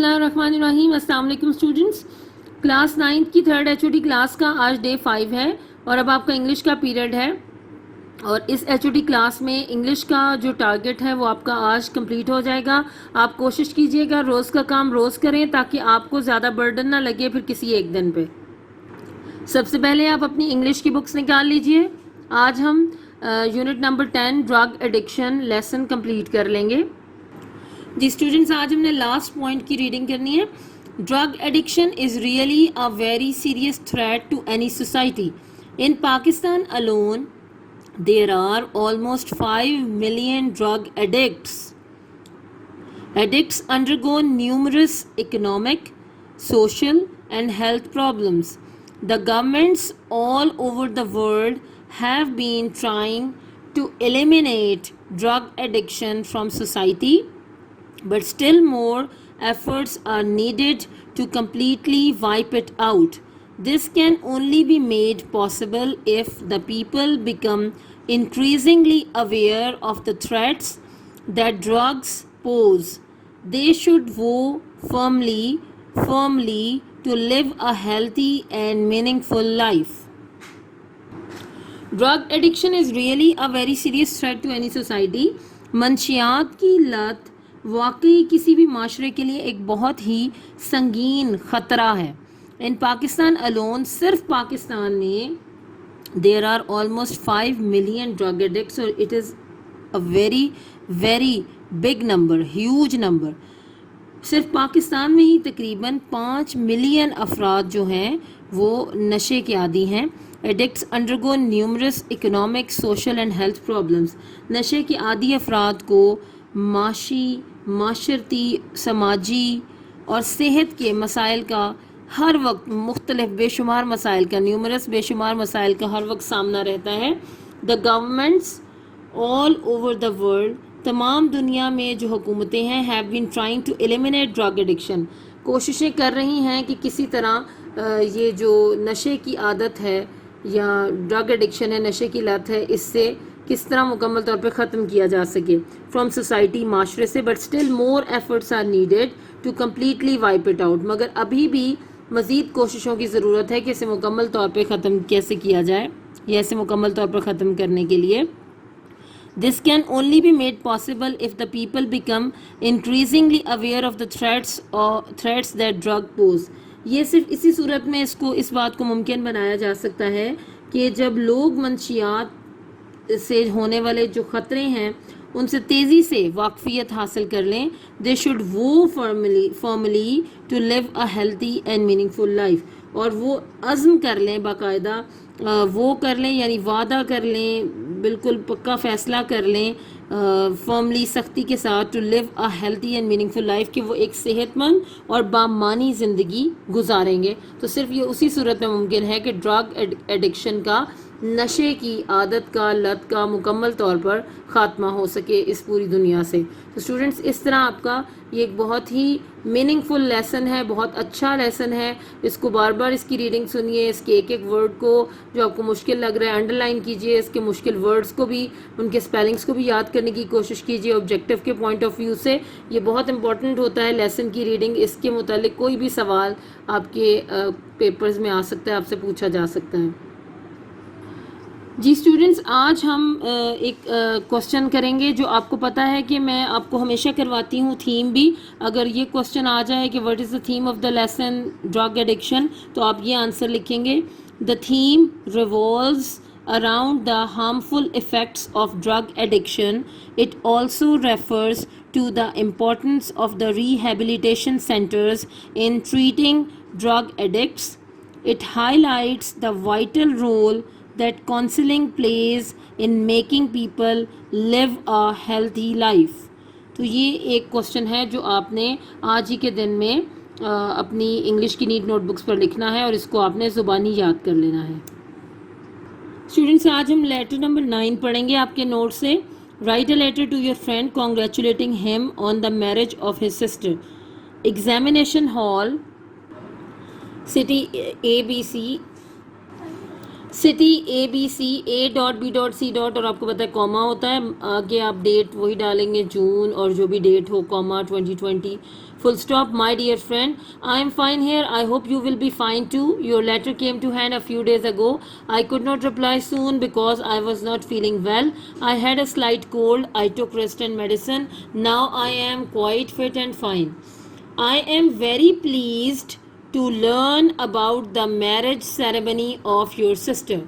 बिस्मिल्लाहिर्रहमानिर्रहीम। अस्सलाम वालेकुम स्टूडेंट्स। क्लास 9 की थर्ड HOD क्लास का आज डे 5 है और अब आपका इंग्लिश का पीरियड है। और इस HOD क्लास में इंग्लिश का जो टारगेट है वो आपका आज कंप्लीट हो जाएगा। आप कोशिश कीजिएगा रोज़ का काम रोज़ करें ताकि आपको ज़्यादा बर्डन ना लगे फिर किसी एक दिन पे। सबसे पहले आप अपनी इंग्लिश की बुक्स निकाल लीजिए। आज हम unit number 10 drug addiction lesson complete कर लेंगे। जी स्टूडेंट्स, आज हमने लास्ट पॉइंट की रीडिंग करनी है। Drug addiction is really a very serious threat to any society. In Pakistan alone there are almost 5 million drug addicts. Addicts undergo numerous economic, social and health problems. The governments all over the world have been trying to eliminate drug addiction from society, but still more efforts are needed to completely wipe it out. This can only be made possible if the people become increasingly aware of the threats that drugs pose. They should vow firmly to live a healthy and meaningful life. Drug addiction is really a very serious threat to any society. मंशियात की लत वाकई किसी भी माशरे के लिए एक बहुत ही संगीन ख़तरा है। इन पाकिस्तान अलोन, सिर्फ पाकिस्तान में there are almost 5 million drug addicts और it is a very big number, huge number. सिर्फ पाकिस्तान में ही तकरीबन 5 मिलियन अफराद जो हैं वो नशे के आदी हैं। Addicts undergo numerous economic, social and health problems. नशे के आदी अफराद को माशरती, समाजी और सेहत के मसाइल का हर वक्त मुख्तलिफ बेशुमार मसाइल का, न्यूमरस बेशुमार मसाइल का हर वक्त सामना रहता है। The governments all over the world, तमाम दुनिया में जो हुकूमतें हैं, have been trying to eliminate drug addiction, कोशिशें कर रही हैं कि किसी तरह ये जो नशे की आदत है या ड्रग एडिक्शन है, नशे की लत है, इससे किस तरह मुकम्मल तौर पे ख़त्म किया जा सके फ्रॉम सोसाइटी, माशरे से। But still more efforts are needed to completely wipe it out. मगर अभी भी मज़ीद कोशिशों की ज़रूरत है कि इसे मुकम्मल तौर पे ख़त्म कैसे किया जाए या इसे मुकम्मल तौर पर ख़त्म करने के लिए this can only be made possible if the people become increasingly aware of the threats that drug pose. ये सिर्फ इसी सूरत में इस बात को मुमकिन बनाया जा सकता है कि जब लोग मंशियात से होने वाले जो ख़तरे हैं उनसे तेज़ी से वाकफियत हासिल कर लें। They should vow firmly to live a healthy and meaningful life, और वो अज़्म कर लें, बाकायदा वो कर लें, यानी वादा कर लें, बिल्कुल पक्का फ़ैसला कर लें फॉर्मली, सख्ती के साथ, to live a healthy and meaningful life, कि वो एक सेहतमंद और बामानी ज़िंदगी गुजारेंगे। तो सिर्फ ये उसी सूरत में मुमकिन है कि ड्रग एडिक्शन का, नशे की आदत का, लत का मुकम्मल तौर पर ख़ात्मा हो सके इस पूरी दुनिया से। तो स्टूडेंट्स, इस तरह आपका ये एक बहुत ही मीनिंगफुल लेसन है, बहुत अच्छा लेसन है। इसको बार बार इसकी रीडिंग सुनिए, इसके एक एक वर्ड को जो आपको मुश्किल लग रहा है अंडरलाइन कीजिए, इसके मुश्किल वर्ड्स को भी, उनके स्पेलिंग्स को भी याद करने की कोशिश कीजिए। ऑब्जेक्टिव के पॉइंट ऑफ व्यू से ये बहुत इंपॉर्टेंट होता है लेसन की रीडिंग। इसके मुतालिक कोई भी सवाल आपके पेपर्स में आ सकता है, आपसे पूछा जा सकता है। जी स्टूडेंट्स, आज हम एक क्वेश्चन करेंगे जो आपको पता है कि मैं आपको हमेशा करवाती हूँ थीम भी। अगर ये क्वेश्चन आ जाए कि what is the theme of the lesson drug addiction, तो आप ये आंसर लिखेंगे। The theme revolves around the harmful effects of drug addiction. It also refers to the importance of the rehabilitation centers in treating drug addicts. It highlights the vital role that counseling plays in making people live a healthy life. तो ये एक question है जो आपने आज ही के दिन में अपनी इंग्लिश की नीट नोटबुक्स पर लिखना है और इसको आपने ज़ुबानी याद कर लेना है। स्टूडेंट्स, आज हम लेटर नंबर 9 पढ़ेंगे आपके नोट से। Write a letter to your friend congratulating him on the marriage of his sister. Examination hall, city ABC A.B.C. और आपको पता है कॉमा होता है, आगे आप डेट वही डालेंगे जून और जो भी डेट हो, comma 2020 Full stop. My dear friend, I am fine here. I hope you will be fine too. Your letter came to hand a few days ago. I could not reply soon because I was not feeling well. I had a slight cold. I took rest and medicine. Now I am quite fit and fine. I am very pleased to learn about the marriage ceremony of your sister.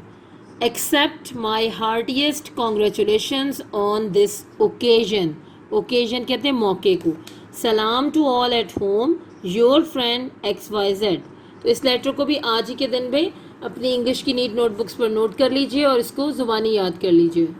Accept my heartiest congratulations on this occasion. Occasion कहते हैं मौके को. सलाम to all at home, your friend XYZ. तो इस letter को भी आज ही के दिन में अपनी इंग्लिश की नीट नोटबुक्स पर नोट कर लीजिए और इसको ज़ुबानी याद कर लीजिए.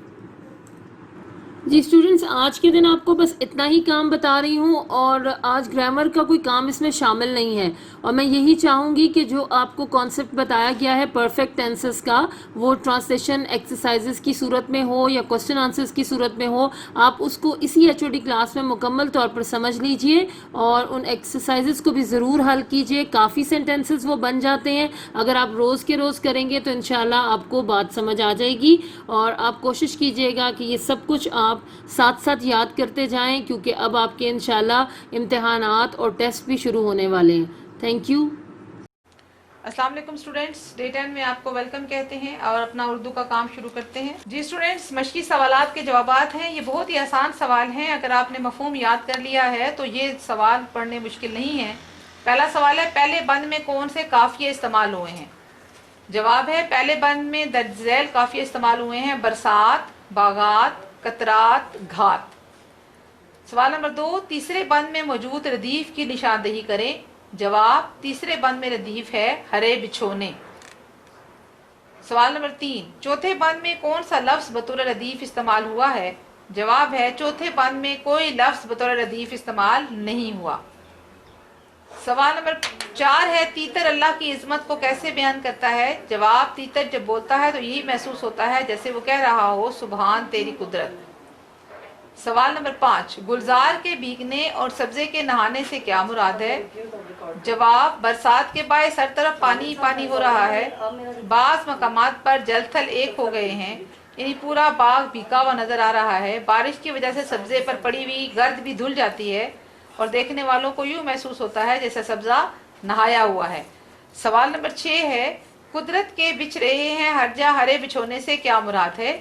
जी स्टूडेंट्स, आज के दिन आपको बस इतना ही काम बता रही हूँ और आज ग्रामर का कोई काम इसमें शामिल नहीं है. और मैं यही चाहूँगी कि जो आपको कॉन्सेप्ट बताया गया है परफेक्ट टेंसेस का, वो ट्रांसलेशन एक्सरसाइजेस की सूरत में हो या क्वेश्चन आंसर्स की सूरत में हो, आप उसको इसी HOD क्लास में मुकम्मल तौर पर समझ लीजिए और उन एक्सरसाइजेस को भी ज़रूर हल कीजिए. काफ़ी सेंटेंसेस वो बन जाते हैं. अगर आप रोज़ के रोज़ करेंगे तो इंशाल्लाह आपको बात समझ आ जाएगी. और आप कोशिश कीजिएगा कि ये सब कुछ आप साथ साथ याद करते जाएं, क्योंकि अब आपके इंशाल्लाह इम्तिहानात और टेस्ट भी शुरू होने वाले हैं. Thank you. अस्सलाम वालेकुम स्टूडेंट्स, डे 10 में आपको वेलकम कहते हैं और अपना उर्दू का काम शुरू करते हैं. जी स्टूडेंट्स, मशकी सवालात के जवाबात हैं. ये बहुत ही आसान सवाल हैं. अगर आपने मफहूम याद कर लिया है तो ये सवाल पढ़ने मुश्किल नहीं है. पहला सवाल है, पहले बंद में कौन से काफिये इस्तेमाल हुए हैं? जवाब है, पहले बंद में दर्ज झैल काफिये इस्तेमाल हुए हैं. बरसात, बागात, कतरात, घात. सवाल नंबर 2, तीसरे बंद में मौजूद रदीफ की निशानदही करें. जवाब, तीसरे बंद में रदीफ है हरे बिछोने. सवाल नंबर 3, चौथे बंद में कौन सा लफ्ज बतौर रदीफ इस्तेमाल हुआ है? जवाब है, चौथे बंद में कोई लफ्ज बतौर रदीफ इस्तेमाल नहीं हुआ. सवाल नंबर 4 है, तीतर अल्लाह की इज़्ज़त को कैसे बयान करता है? जवाब, तीतर जब बोलता है तो यही महसूस होता है जैसे वो कह रहा हो सुभान तेरी कुदरत. सवाल नंबर 5, गुलजार के भीगने और सब्जे के नहाने से क्या मुराद है? जवाब, बरसात के बायस हर तरफ पानी पानी हो रहा है. बाज़ मकामात पर जल थल एक हो गए हैं, यानी पूरा बाग भीगा हुआ नजर आ रहा है. बारिश की वजह से सब्जे पर पड़ी हुई गर्द भी धुल जाती है और देखने वालों को यूं महसूस होता है जैसे सब्जा नहाया हुआ है. सवाल नंबर 6 है, कुदरत के बिछ रहे हैं हरजा हरे बिछोने से क्या मुराद है?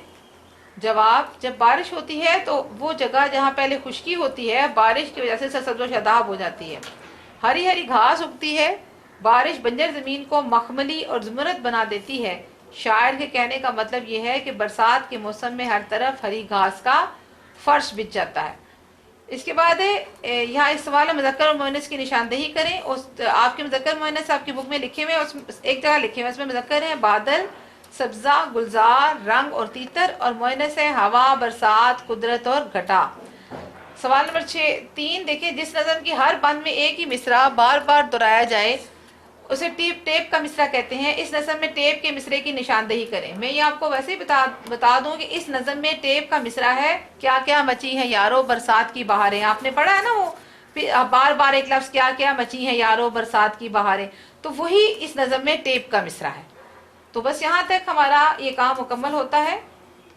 जवाब, जब बारिश होती है तो वो जगह जहाँ पहले खुश्की होती है बारिश की वजह से सरसब्ज़ व शादाब हो जाती है. हरी हरी घास उगती है. बारिश बंजर ज़मीन को मखमली और ज़ुमरत बना देती है. शायर के कहने का मतलब ये है कि बरसात के मौसम में हर तरफ हरी घास का फर्श बिछ जाता है. इसके बाद है, यहाँ इस सवाल में मुज़क्कर और मुअन्नस की निशानदेही करें. उस आपके मुज़क्कर मुअन्नस आपकी बुक में लिखे हुए, उस एक जगह लिखे हुए, उसमें मुज़क्कर है बादल, सब्जा, गुलजार, रंग और तीतर, और मुअन्नस है हवा, बरसात, कुदरत और घटा. सवाल नंबर 3 देखिए, जिस नज़म की हर बंद में एक ही मिसरा बार बार दोहराया जाए उसे टेप का मिसरा कहते हैं. इस नज़म में टेप के मिसरे की निशानदेही करें. मैं ये आपको वैसे ही बता दूं कि इस नज़म में टेप का मिसरा है क्या क्या मची है यारो बरसात की बहारें. आपने पढ़ा है ना, वो बार बार एक लफ्ज़ क्या क्या मची है यारो बरसात की बहारें, तो वही इस नज़म में टेप का मिसरा है. तो बस यहाँ तक हमारा ये काम मुकम्मल होता है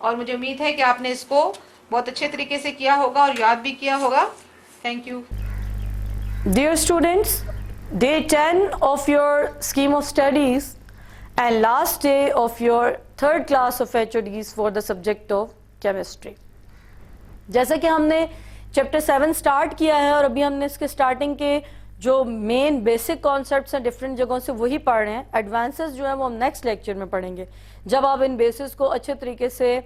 और मुझे उम्मीद है कि आपने इसको बहुत अच्छे तरीके से किया होगा और याद भी किया होगा. Thank you. Dear students, day 10 of your scheme of studies and last day of your third class of HODs for the subject of chemistry. जैसा कि हमने चैप्टर 7 स्टार्ट किया है और अभी हमने इसके स्टार्टिंग के जो मेन बेसिक कॉन्सेप्ट्स हैं डिफरेंट जगहों से वही पढ़ रहे हैं. एडवांसेस जो है वो हम नेक्स्ट लेक्चर में पढ़ेंगे. जब आप इन बेसिस को अच्छे तरीके से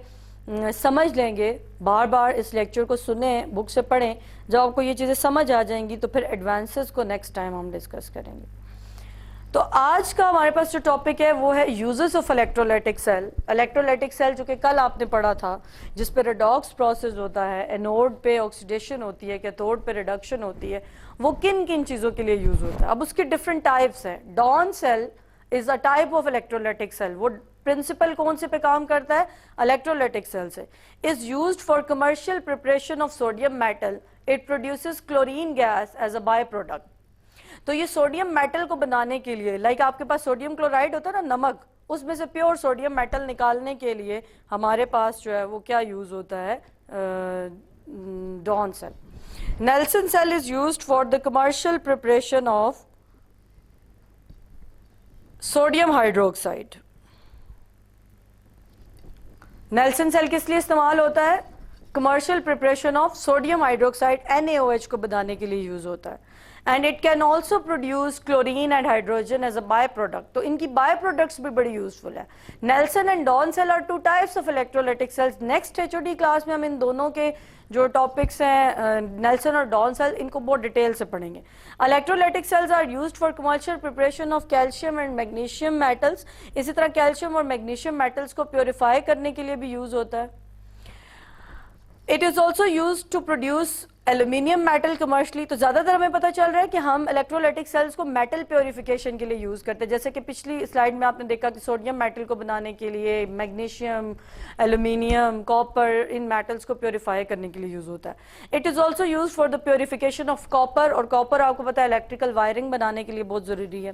समझ लेंगे, बार बार इस लेक्चर को सुने, बुक से पढ़ें, जब आपको ये चीज़ें समझ आ जाएंगी तो फिर एडवांसेस को नेक्स्ट टाइम हम डिस्कस करेंगे. तो आज का हमारे पास जो टॉपिक है वो है uses of electrolytic cell. Electrolytic cell जो कि कल आपने पढ़ा था, जिस पे रेडॉक्स प्रोसेस होता है, एनोड पे ऑक्सीडेशन होती है, कैथोड पे रिडक्शन होती है, वो किन किन चीज़ों के लिए यूज़ होता है. अब उसके डिफरेंट टाइप्स हैं. Down cell is a type of electrolytic cell. वो प्रिंसिपल कौन से पे काम करता है? इलेक्ट्रोलाइटिक सेल से. Is used for commercial preparation of sodium metal. It produces chlorine gas as a by product. तो ये सोडियम मेटल को बनाने के लिए, लाइक आपके पास सोडियम क्लोराइड होता है ना, नमक, उसमें से प्योर सोडियम मेटल निकालने के लिए हमारे पास जो है वो क्या यूज होता है? Down cell. Nelson cell is used for the commercial preparation of sodium hydroxide. Nelson cell किस लिए इस्तेमाल होता है? Commercial preparation of sodium hydroxide NaOH को बनाने के लिए यूज होता है. And it can also produce chlorine and hydrogen as a byproduct. तो इनकी byproducts भी बड़ी useful है. Nelson and Dawn cell are two types of electrolytic cells. Next HOD class में हम इन दोनों के जो टॉपिक्स हैं नेल्सन और डॉन सेल, इनको बहुत डिटेल से पढ़ेंगे. Electrolytic cells are used for commercial preparation of calcium and magnesium metals. इसी तरह कैल्शियम और मैग्नीशियम मेटल्स को प्योरीफाई करने के लिए भी यूज होता है. It is also use to produce aluminium metal commercially. तो ज़्यादातर हमें पता चल रहा है कि हम इलेक्ट्रोलाइटिक सेल्स को मेटल प्योरीफिकेशन के लिए यूज़ करते हैं. जैसे कि पिछली स्लाइड में आपने देखा कि सोडियम मेटल को बनाने के लिए मैग्नीशियम, एल्यूमिनियम, कॉपर, इन मेटल्स को प्योरीफाई करने के लिए यूज़ होता है. It is also use for the purification of copper, और कॉपर आपको पता है इलेक्ट्रिकल वायरिंग बनाने के लिए बहुत ज़रूरी है.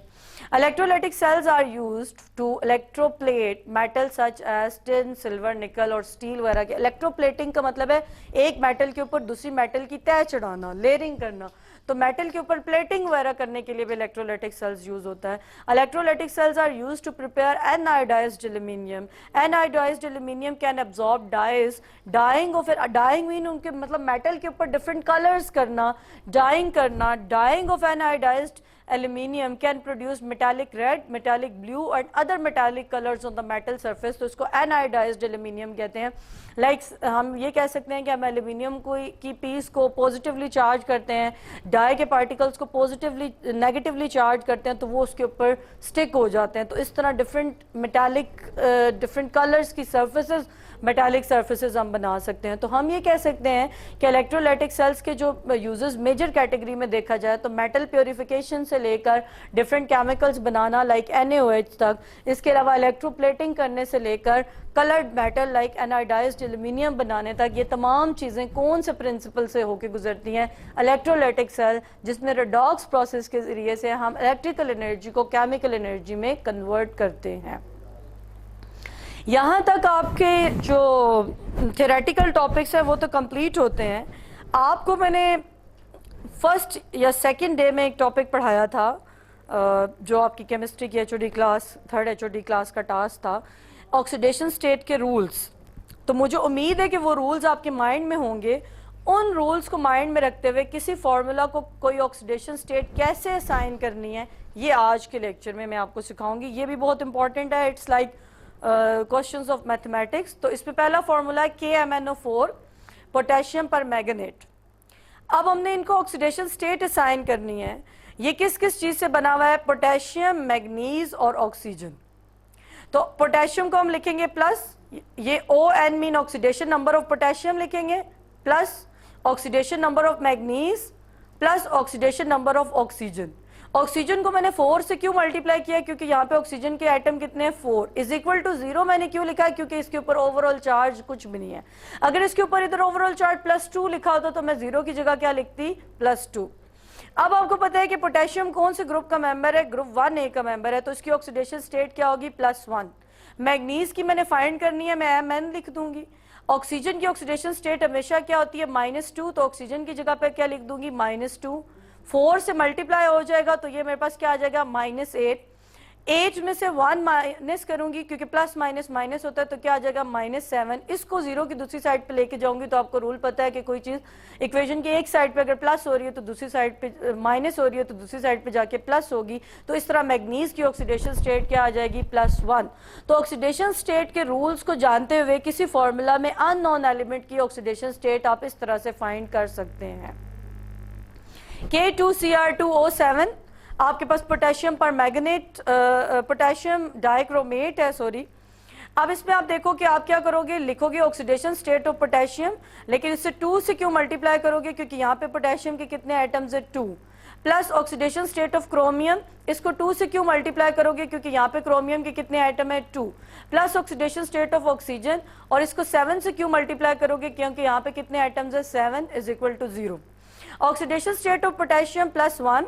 Electrolytic cells are use to electroplate metal such as tin, silver, nickel और स्टील वगैरह के. इलेक्ट्रोप्लेटिंग का मतलब है एक मेटल के ऊपर दूसरी मेटल की तय चढ़ाना, लेयरिंग करना. तो मेटल के ऊपर प्लेटिंग वगैरह करने के लिए भी इलेक्ट्रोलाइटिक सेल्स यूज होता है. Electrolytic cells are used to prepare anodised aluminium. Anodised aluminium can absorb dyes. Dyeing of dyeing mean उनके मतलब मेटल के ऊपर डिफरेंट कलर्स करना, डाइंग करना. Dyeing of anodised aluminium can produce metallic red, metallic blue and other metallic colors on the metal surface. तो इसको anodized aluminium कहते हैं. हम ये कह सकते हैं कि हम एल्यूमिनियम की पीस को पॉजिटिवली चार्ज करते हैं, डाई के पार्टिकल्स को पॉजिटिवली नेगेटिवली चार्ज करते हैं, तो वो उसके ऊपर स्टिक हो जाते हैं. तो इस तरह डिफरेंट कलर्स की सर्फेसेस, मेटालिक सर्फेसेस हम बना सकते हैं. तो हम ये कह सकते हैं कि इलेक्ट्रोलाइटिक सेल्स के जो यूजेस मेजर कैटेगरी में देखा जाए तो मेटल प्योरीफिकेशन से लेकर डिफरेंट केमिकल्स बनाना लाइक NaOH तक, इसके अलावा इलेक्ट्रोप्लेटिंग करने से लेकर कलर्ड मेटल लाइक एनायोडाइज्ड एल्यूमिनियम बनाने तक, ये तमाम चीज़ें कौन से प्रिंसिपल से होकर गुजरती हैं? इलेक्ट्रोलाइटिक सेल, जिसमें रेडॉक्स प्रोसेस के ज़रिए से हम इलेक्ट्रिकल एनर्जी को केमिकल एनर्जी में कन्वर्ट करते हैं. यहाँ तक आपके जो थ्योरेटिकल टॉपिक्स हैं वो तो कंप्लीट होते हैं. आपको मैंने फर्स्ट या सेकंड डे में एक टॉपिक पढ़ाया था जो आपकी केमिस्ट्री की HOD class, third HOD class का टास्क था, ऑक्सीडेशन स्टेट के रूल्स. तो मुझे उम्मीद है कि वो रूल्स आपके माइंड में होंगे. उन रूल्स को माइंड में रखते हुए किसी फार्मूला को कोई ऑक्सीडेशन स्टेट कैसे असाइन करनी है, ये आज के लेक्चर में मैं आपको सिखाऊंगी. ये भी बहुत इंपॉर्टेंट है. It's like questions of mathematics. तो इसमें पहला फार्मूला है KMnO4 पोटेशियम पर मैग्नेट. अब हमने इनको ऑक्सीडेशन स्टेट असाइन करनी है. ये किस किस चीज से बना हुआ है? पोटेशियम, मैग्नीज और ऑक्सीजन. तो पोटेशियम को हम लिखेंगे प्लस, ये ON mean oxidation number of potassium लिखेंगे, plus oxidation number of manganese, plus oxidation number of oxygen. Oxygen को मैंने 4 से क्यों मल्टीप्लाई किया? क्योंकि यहाँ पे ऑक्सीजन के एटम कितने हैं? 4 इज इक्वल टू 0 मैंने क्यों लिखा है? क्योंकि इसके ऊपर ओवरऑल चार्ज कुछ भी नहीं है. अगर इसके ऊपर इधर ओवरऑल चार्ज +2 लिखा होता तो मैं 0 की जगह क्या लिखती? +2. अब आपको पता है कि पोटेशियम कौन से ग्रुप का मेंबर है? ग्रुप 1A का मेंबर है, तो इसकी ऑक्सीडेशन स्टेट क्या होगी? +1. मैग्नीज की मैंने फाइंड करनी है, मैं Mn लिख दूंगी. ऑक्सीजन की ऑक्सीडेशन स्टेट हमेशा क्या होती है? -2, तो ऑक्सीजन की जगह पे क्या लिख दूंगी? -2. 4 से मल्टीप्लाई हो जाएगा तो ये मेरे पास क्या आ जाएगा? -8. 8 में से 1 माइनस करूंगी क्योंकि प्लस माइनस माइनस होता है, तो क्या आ जाएगा? -7. इसको 0 की दूसरी साइड पे लेके जाऊंगी. तो आपको रूल पता है कि कोई चीज इक्वेशन की एक साइड पे अगर प्लस हो रही है तो दूसरी साइड पे माइनस हो रही है तो दूसरी साइड पे जाके प्लस होगी. तो इस तरह मैग्नीज की ऑक्सीडेशन स्टेट क्या आ जाएगी? +1. तो ऑक्सीडेशन स्टेट के रूल्स को जानते हुए किसी फॉर्मूला में अननोन एलिमेंट की ऑक्सीडेशन स्टेट आप इस तरह से फाइंड कर सकते हैं. K2Cr2O7 आपके पास पोटेशियम पर मैग्नेट, पोटेशियम डाइक्रोमेट है, सॉरी. अब इसमें आप देखो कि आप क्या करोगे? लिखोगे ऑक्सीडेशन स्टेट ऑफ पोटेशियम, लेकिन इससे 2 से क्यों मल्टीप्लाई करोगे? क्योंकि यहाँ पे पोटेशियम के कितने एटम्स है? 2. Plus oxidation state of chromium, इसको 2 से क्यों मल्टीप्लाई करोगे? क्योंकि यहाँ पे क्रोमियम के कितने आइटम है? 2. Plus oxidation state of oxygen, और इसको 7 से क्यों मल्टीप्लाई करोगे? क्योंकि यहाँ पे कितने आइटम्स है? 7 is equal to 0. Oxidation state of potassium +1,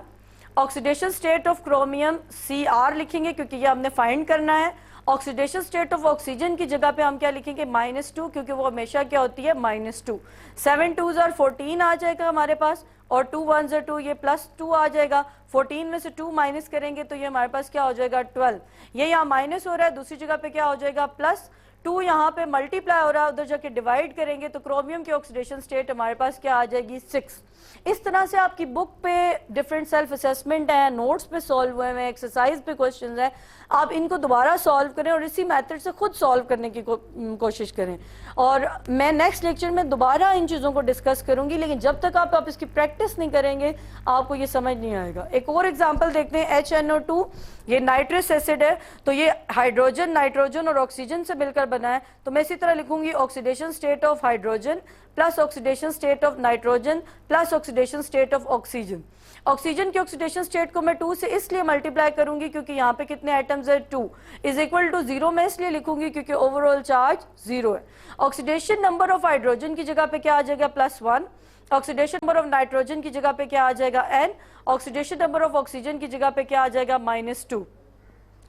oxidation state of chromium Cr लिखेंगे क्योंकि ये हमने फाइंड करना है, ऑक्सीडेशन स्टेट ऑफ ऑक्सीजन की जगह पे हम क्या लिखेंगे -2, क्योंकि वो हमेशा क्या होती है -2। 7 2s are 14 आ जाएगा हमारे पास, और 2 1s are 2, ये +2 आ जाएगा। 14 में से 2 माइनस करेंगे तो ये हमारे पास क्या हो जाएगा 12। ये यहाँ माइनस हो रहा है, दूसरी जगह पे क्या हो जाएगा +2, यहाँ पे मल्टीप्लाई हो रहा है, उधर जाके डिवाइड करेंगे तो क्रोमियम की ऑक्सीडेशन स्टेट हमारे पास क्या आ जाएगी 6। इस तरह से आपकी बुक पे डिफरेंट सेल्फ असेसमेंट है, नोट्स पे सॉल्व हुए हैं, एक्सरसाइज पे क्वेश्चंस हैं, आप इनको दोबारा सॉल्व करें और इसी मेथड से खुद सॉल्व करने की कोशिश करें। और मैं नेक्स्ट लेक्चर में दोबारा इन चीज़ों को डिस्कस करूंगी, लेकिन जब तक आप इसकी प्रैक्टिस नहीं करेंगे आपको ये समझ नहीं आएगा। एक और एग्जांपल देखते हैं, HNO2, ये नाइट्रस एसिड है, तो ये हाइड्रोजन, नाइट्रोजन और ऑक्सीजन से मिलकर बना है, तो मैं इसी तरह लिखूंगी oxidation state of hydrogen plus oxidation state of nitrogen plus oxidation state of oxygen. Oxygen की ऑक्सीडेशन स्टेट को मैं 2 से इसलिए मल्टीप्लाई करूंगी क्योंकि यहाँ पे कितने एटम्स है 2, इज इक्वल टू 0 मैं इसलिए लिखूंगी क्योंकि ओवरऑल चार्ज 0 है। ऑक्सीडेशन नंबर ऑफ हाइड्रोजन की जगह पे क्या आ जाएगा +1, ऑक्सीडेशन नंबर ऑफ नाइट्रोजन की जगह पे क्या आ जाएगा n, oxidation number of oxygen की जगह पे क्या आ जाएगा -2।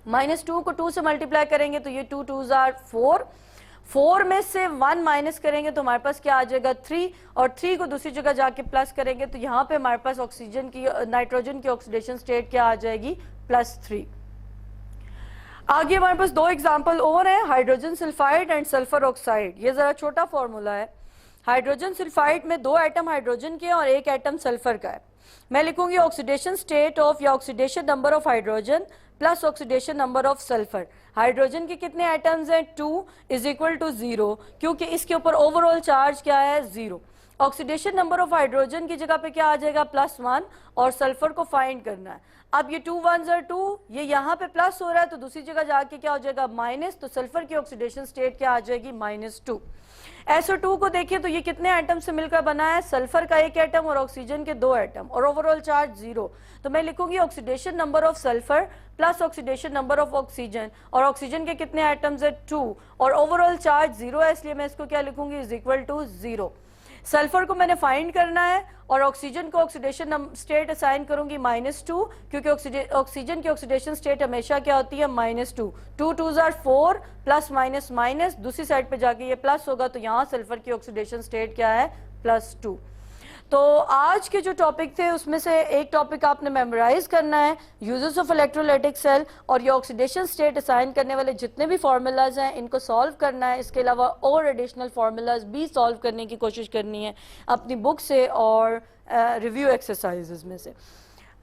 -2 को 2 से मल्टीप्लाई करेंगे तो ये 2 2s are 4, 4 में से 1 माइनस करेंगे तो हमारे पास क्या आ जाएगा 3, और 3 को दूसरी जगह जाके प्लस करेंगे तो यहाँ पे हमारे पास ऑक्सीजन की, नाइट्रोजन की ऑक्सीडेशन स्टेट क्या आ जाएगी +3। आगे हमारे पास 2 एग्जांपल और हैं, hydrogen sulphide and sulphur oxide. ये जरा छोटा फॉर्मूला है। हाइड्रोजन सल्फाइड में 2 एटम हाइड्रोजन के और 1 एटम सल्फर का है। मैं लिखूंगी ऑक्सीडेशन स्टेट ऑफ या oxidation number of hydrogen plus oxidation number of sulphur. Hydrogen के कितने एटम्स हैं 2 इज इक्वल टू 0, क्योंकि इसके ऊपर ओवरऑल चार्ज क्या है 0। ऑक्सीडेशन नंबर ऑफ हाइड्रोजन की जगह पे क्या आ जाएगा +1, और सल्फर को फाइंड करना है। अब ये 2 1s are 2, ये यहाँ पे प्लस हो रहा है तो दूसरी जगह जाके क्या हो जाएगा माइनस, तो सल्फर की ऑक्सीडेशन स्टेट क्या आ जाएगी -2। SO2 को देखिए तो ये कितने एटम से मिलकर बना है, सल्फर का 1 एटम और ऑक्सीजन के 2 एटम, और ओवरऑल चार्ज 0। तो मैं लिखूंगी oxidation number of sulphur plus oxidation number of oxygen, और ऑक्सीजन के कितने एटम्स है 2, और ओवरऑल चार्ज 0 है, इसलिए मैं इसको क्या लिखूंगी इज इक्वल टू 0। सल्फर को मैंने फाइंड करना है और ऑक्सीजन को ऑक्सीडेशन स्टेट असाइन करूंगी -2, क्योंकि ऑक्सीजन की ऑक्सीडेशन स्टेट हमेशा क्या होती है -2। 2 2s are 4, plus minus minus, दूसरी साइड पे जाके ये प्लस होगा तो यहाँ सल्फर की ऑक्सीडेशन स्टेट क्या है +2। तो आज के जो टॉपिक थे उसमें से एक टॉपिक आपने मेमोराइज करना है, यूजेस ऑफ इलेक्ट्रोलाइटिक सेल, और ये ऑक्सीडेशन स्टेट असाइन करने वाले जितने भी फार्मूलाज हैं इनको सॉल्व करना है। इसके अलावा और एडिशनल फार्मूलाज भी सॉल्व करने की कोशिश करनी है अपनी बुक से और रिव्यू एक्सरसाइजेज में से।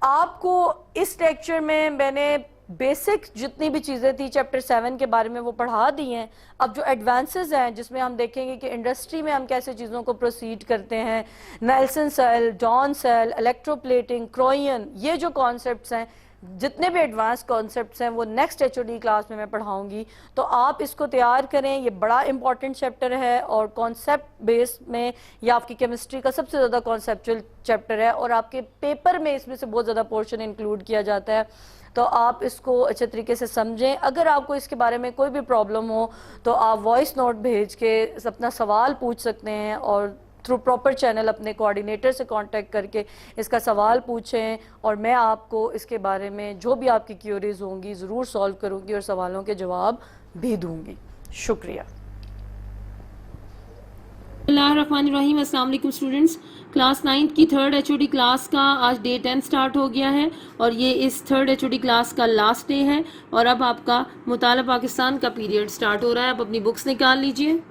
आपको इस लेक्चर में मैंने बेसिक जितनी भी चीज़ें थी चैप्टर 7 के बारे में वो पढ़ा दी हैं। अब जो एडवांसेस हैं जिसमें हम देखेंगे कि इंडस्ट्री में हम कैसे चीज़ों को प्रोसीड करते हैं, Nelson cell, Downs cell, electroplating, क्रोयन, ये जो कॉन्सेप्ट्स हैं, जितने भी एडवांस कॉन्सेप्ट्स हैं वो नेक्स्ट HOD क्लास में मैं पढ़ाऊंगी। तो आप इसको तैयार करें, ये बड़ा इंपॉर्टेंट चैप्टर है और कॉन्सेप्ट बेस में ये आपकी केमिस्ट्री का सबसे ज़्यादा कॉन्सेप्चुअल चैप्टर है, और आपके पेपर में इसमें से बहुत ज़्यादा पोर्शन इंक्लूड किया जाता है। तो आप इसको अच्छे तरीके से समझें। अगर आपको इसके बारे में कोई भी प्रॉब्लम हो तो आप वॉइस नोट भेज के अपना सवाल पूछ सकते हैं, और थ्रू प्रॉपर चैनल अपने कोऑर्डिनेटर से कांटेक्ट करके इसका सवाल पूछें, और मैं आपको इसके बारे में जो भी आपकी क्यूरीज होंगी ज़रूर सॉल्व करूँगी और सवालों के जवाब भी दूँगी। शुक्रिया। बिस्मिल्लाहिर्रहमानिर्रहीम। अस्सलाम वालेकुम स्टूडेंट्स। क्लास 9 की 3rd HOD क्लास का आज डे 10 स्टार्ट हो गया है और ये इस 3rd HOD क्लास का लास्ट डे है, और अब आपका मुताला पाकिस्तान का पीरियड स्टार्ट हो रहा है। आप अपनी बुक्स निकाल लीजिए।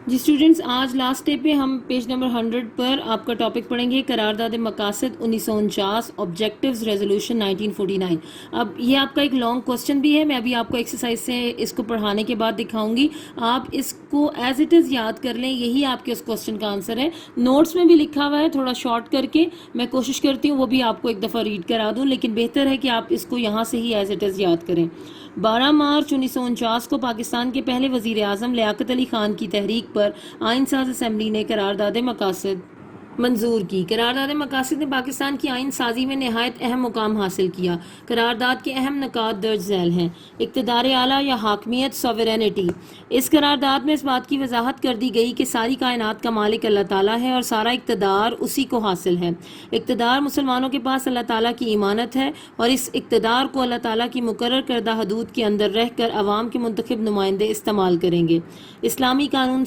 जी स्टूडेंट्स, आज लास्ट डे पे हम पेज नंबर 100 पर आपका टॉपिक पढ़ेंगे करारदाद मकासद 1949, ऑब्जेक्टिव्स रेजोल्यूशन 1949। अब ये आपका एक लॉन्ग क्वेश्चन भी है, मैं अभी आपको एक्सरसाइज से इसको पढ़ाने के बाद दिखाऊंगी। आप इसको एज इट इज़ याद कर लें, यही आपके उस क्वेश्चन का आंसर है। नोट्स में भी लिखा हुआ है, थोड़ा शॉर्ट करके मैं कोशिश करती हूँ वो भी आपको एक दफ़ा रीड करा दूँ, लेकिन बेहतर है कि आप इसको यहाँ से ही एज इट इज़ याद करें। 12 मार्च 1949 को पाकिस्तान के पहले वज़ीर आज़म लियाकत अली ख़ान की तहरीक पर आइन साज असम्बली ने करारदाद मकासद منظور کی۔ قرارداد مقاصد نے پاکستان کی آئین سازی میں نہایت اہم مقام حاصل کیا۔ قرارداد کے اہم نکات درج ذیل ہیں۔ اقتدار اعلیٰ یا حاکمیت، سوورینٹی۔ اس قرارداد میں اس بات کی وضاحت کر دی گئی کہ ساری کائنات کا مالک اللہ تعالیٰ ہے اور سارا اقتدار اسی کو حاصل ہے۔ اقتدار مسلمانوں کے پاس اللہ تعالیٰ کی امانت ہے اور اس اقتدار کو اللہ تعالیٰ کی مقرر کردہ حدود کے اندر رہ کر عوام کے منتخب نمائندے استعمال کریں گے۔ اسلامی قانون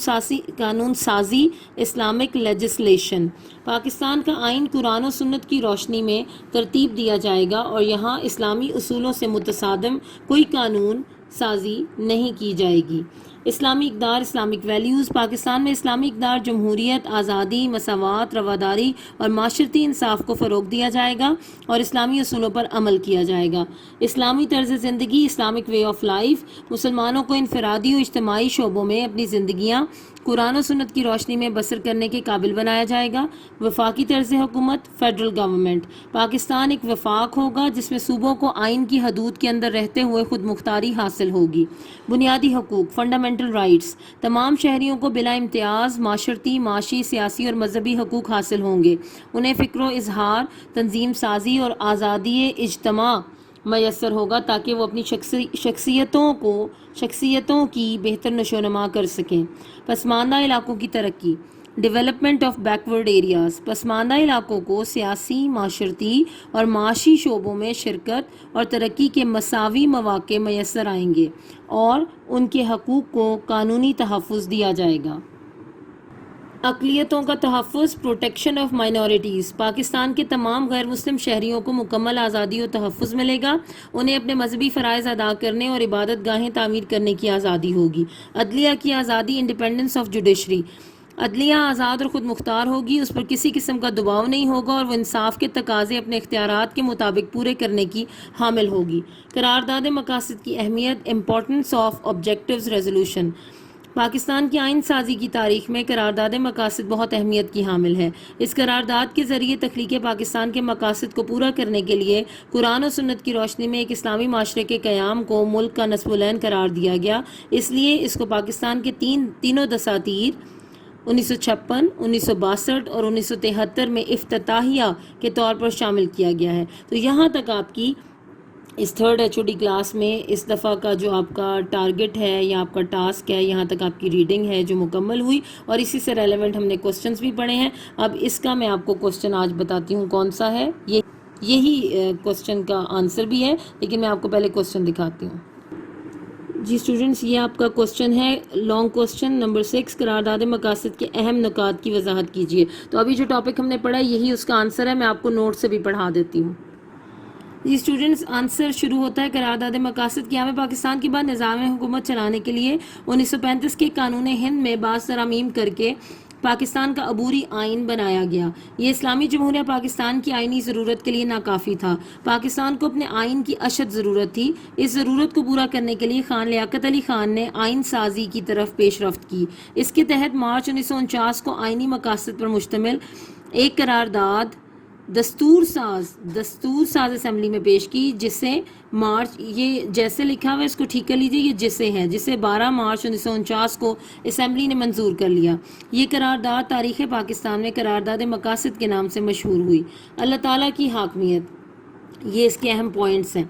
سازی، اسلامک لیجسلیشن۔ پاکستان کا آئین قرآن و سنت کی روشنی میں ترتیب دیا جائے گا اور یہاں اسلامی اصولوں سے متصادم کوئی قانون سازی نہیں کی جائے گی۔ اسلامی اقدار، اسلامک ویلیوز۔ پاکستان میں اسلامی اقدار جمہوریت، آزادی، مساوات، رواداری اور معاشرتی انصاف کو فروغ دیا جائے گا اور اسلامی اصولوں پر عمل کیا جائے گا۔ اسلامی طرز زندگی، اسلامک وے آف لائف۔ مسلمانوں کو انفرادی و اجتماعی شعبوں میں اپنی زندگیاں قرآن و سنت کی روشنی میں بسر کرنے کے قابل بنایا جائے گا۔ وفاقی طرز حکومت، فیڈرل گورنمنٹ۔ پاکستان ایک وفاق ہوگا جس میں صوبوں کو آئین کی حدود کے اندر رہتے ہوئے خود مختاری حاصل ہوگی۔ بنیادی حقوق، فنڈامنٹل رائٹس۔ تمام شہریوں کو بلا امتیاز معاشرتی، معاشی، سیاسی اور مذہبی حقوق حاصل ہوں گے۔ انہیں فکر و اظہار، تنظیم سازی اور آزادی اجتماع میسر ہوگا تاکہ وہ اپنی شخصیتوں کی بہتر نشو و نما کر سکیں۔ پسماندہ علاقوں کی ترقی، ڈیولپمنٹ آف بیکورڈ ایریاز۔ پسماندہ علاقوں کو سیاسی، معاشرتی اور معاشی شعبوں میں شرکت اور ترقی کے مساوی مواقع میسر آئیں گے اور ان کے حقوق کو قانونی تحفظ دیا جائے گا۔ اقلیتوں کا تحفظ، پروٹیکشن آف مائنورٹیز۔ پاکستان کے تمام غیر مسلم شہریوں کو مکمل آزادی و تحفظ ملے گا۔ انہیں اپنے مذہبی فرائض ادا کرنے اور عبادت گاہیں تعمیر کرنے کی آزادی ہوگی۔ عدلیہ کی آزادی، انڈیپینڈنس آف جوڈیشری۔ عدلیہ آزاد اور خود مختار ہوگی، اس پر کسی قسم کا دباؤ نہیں ہوگا اور وہ انصاف کے تقاضے اپنے اختیارات کے مطابق پورے کرنے کی حامل ہوگی۔ قرارداد مقاصد کی اہمیت، importance of objectives resolution. Pakistan کی آئین سازی کی تاریخ میں قرارداد مقاصد بہت اہمیت کی حامل ہے۔ اس قرارداد کے ذریعے تخلیق پاکستان کے مقاصد کو پورا کرنے کے لیے قرآن و سنت کی روشنی میں ایک اسلامی معاشرے کے قیام کو ملک کا نصب العین قرار دیا گیا۔ اس لیے اس کو پاکستان کے تینوں دساتیر 1956، 1962 اور 1973 میں افتتاحیہ کے طور پر شامل کیا گیا ہے۔ تو یہاں تک آپ کی اس تھرڈ HOD کلاس میں اس دفعہ کا جو آپ کا ٹارگٹ ہے یا آپ کا ٹاسک ہے، یہاں تک آپ کی ریڈنگ ہے جو مکمل ہوئی اور اسی سے ریلیونٹ ہم نے کوسچنز بھی پڑھے ہیں۔ اب اس کا میں آپ کو کوسچن آج بتاتی ہوں کون سا ہے، یہی کوسچن کا آنسر بھی ہے، لیکن میں آپ کو پہلے کوسچن دکھاتی ہوں۔ جی اسٹوڈنٹس، یہ آپ کا کوسچن ہے، لانگ کوسچن نمبر 6، قرارداد مقاصد کے اہم نکات کی وضاحت کیجیے۔ تو ابھی جو ٹاپک ہم نے پڑھا یہی اس کا آنسر ہے، میں آپ کو نوٹ سے بھی پڑھا دیتی ہوں۔ جی اسٹوڈنٹس، آنسر شروع ہوتا ہے قرارداد مقاصد قیام پاکستان کے بعد نظام حکومت چلانے کے لیے 1935 کے قانون ہند میں بعض ترامیم کر کے پاکستان کا عبوری آئین بنایا گیا۔ یہ اسلامی جمہوریہ پاکستان کی آئینی ضرورت کے لیے ناکافی تھا۔ پاکستان کو اپنے آئین کی اشد ضرورت تھی۔ اس ضرورت کو پورا کرنے کے لیے خان لیاقت علی خان نے آئین سازی کی طرف پیش رفت کی۔ اس کے تحت مارچ 1949 کو آئینی مقاصد پر مشتمل ایک قرارداد دستور ساز اسمبلی میں پیش کی، جسے مارچ، یہ جیسے لکھا ہوا ہے اس کو ٹھیک کر لیجئے، یہ جسے 12 مارچ 1949 کو اسمبلی نے منظور کر لیا۔ یہ قرارداد تاریخ پاکستان میں قرارداد مقاصد کے نام سے مشہور ہوئی۔ اللہ تعالیٰ کی حاکمیت، یہ اس کے اہم پوائنٹس ہیں۔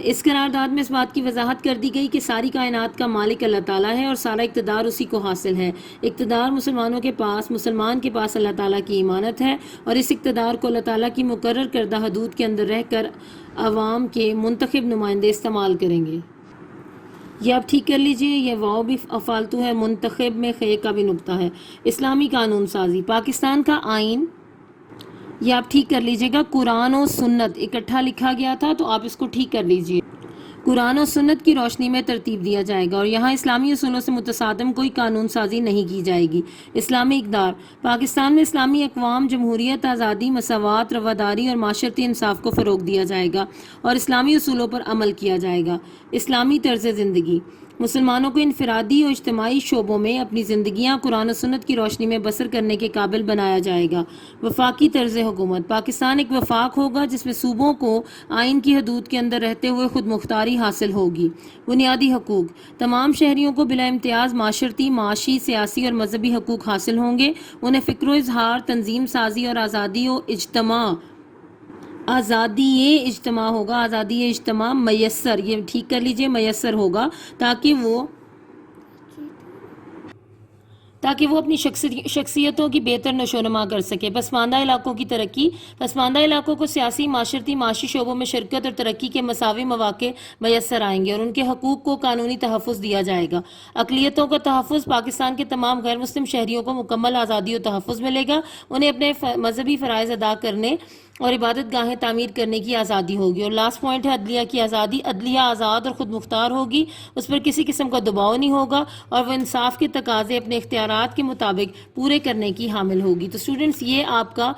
اس قرارداد میں اس بات کی وضاحت کر دی گئی کہ ساری کائنات کا مالک اللہ تعالیٰ ہے اور سارا اقتدار اسی کو حاصل ہے۔ اقتدار مسلمان کے پاس اللہ تعالیٰ کی امانت ہے اور اس اقتدار کو اللہ تعالیٰ کی مقرر کردہ حدود کے اندر رہ کر عوام کے منتخب نمائندے استعمال کریں گے۔ یہ آپ ٹھیک کر لیجئے، یہ واو بھی فالتو ہے، منتخب میں خے کا بھی نقطہ ہے۔ اسلامی قانون سازی، پاکستان کا آئین، یہ آپ ٹھیک کر لیجئے گا، قرآن و سنت اکٹھا لکھا گیا تھا تو آپ اس کو ٹھیک کر لیجئے۔ قرآن و سنت کی روشنی میں ترتیب دیا جائے گا اور یہاں اسلامی اصولوں سے متصادم کوئی قانون سازی نہیں کی جائے گی۔ اسلامی اقدار، پاکستان میں اسلامی اقوام، جمہوریت، آزادی، مساوات، رواداری اور معاشرتی انصاف کو فروغ دیا جائے گا اور اسلامی اصولوں پر عمل کیا جائے گا۔ اسلامی طرز زندگی، مسلمانوں کو انفرادی اور اجتماعی شعبوں میں اپنی زندگیاں قرآن و سنت کی روشنی میں بسر کرنے کے قابل بنایا جائے گا. وفاقی طرز حکومت. پاکستان ایک وفاق ہوگا جس میں صوبوں کو آئین کی حدود کے اندر رہتے ہوئے خود مختاری حاصل ہوگی. بنیادی حقوق. تمام شہریوں کو بلا امتیاز معاشرتی، معاشی، سیاسی اور مذہبی حقوق حاصل ہوں گے. انہیں فکر و اظہار، تنظیم سازی اور آزادی اجتماع ہوگا. آزادی اجتماع میسر، یہ ٹھیک کر لیجئے، میسر ہوگا تاکہ وہ اپنی شخصیتوں کی بہتر نشو و نما کر سکے. پسماندہ علاقوں کی ترقی. پسماندہ علاقوں کو سیاسی، معاشرتی، معاشی شعبوں میں شرکت اور ترقی کے مساوی مواقع میسر آئیں گے اور ان کے حقوق کو قانونی تحفظ دیا جائے گا. اقلیتوں کا تحفظ. پاکستان کے تمام غیر مسلم شہریوں کو مکمل آزادی و تحفظ ملے گا. انہیں اپنے مذہبی فرائض ادا کرنے اور عبادت گاہیں تعمیر کرنے کی آزادی ہوگی. اور لاسٹ پوائنٹ ہے عدلیہ کی آزادی. عدلیہ آزاد اور خود مختار ہوگی، اس پر کسی قسم کا دباؤ نہیں ہوگا اور وہ انصاف کے تقاضے اپنے اختیارات کے مطابق پورے کرنے کی حامل ہوگی. تو اسٹوڈنٹس یہ آپ کا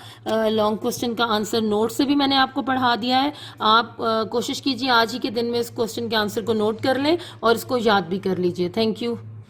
لانگ کوسچن کا آنسر نوٹ سے بھی میں نے آپ کو پڑھا دیا ہے. آپ کوشش کیجیے آج ہی کے دن میں اس کوسچن کے آنسر کو نوٹ کر لیں اور اس کو یاد بھی کر لیجیے. Thank you.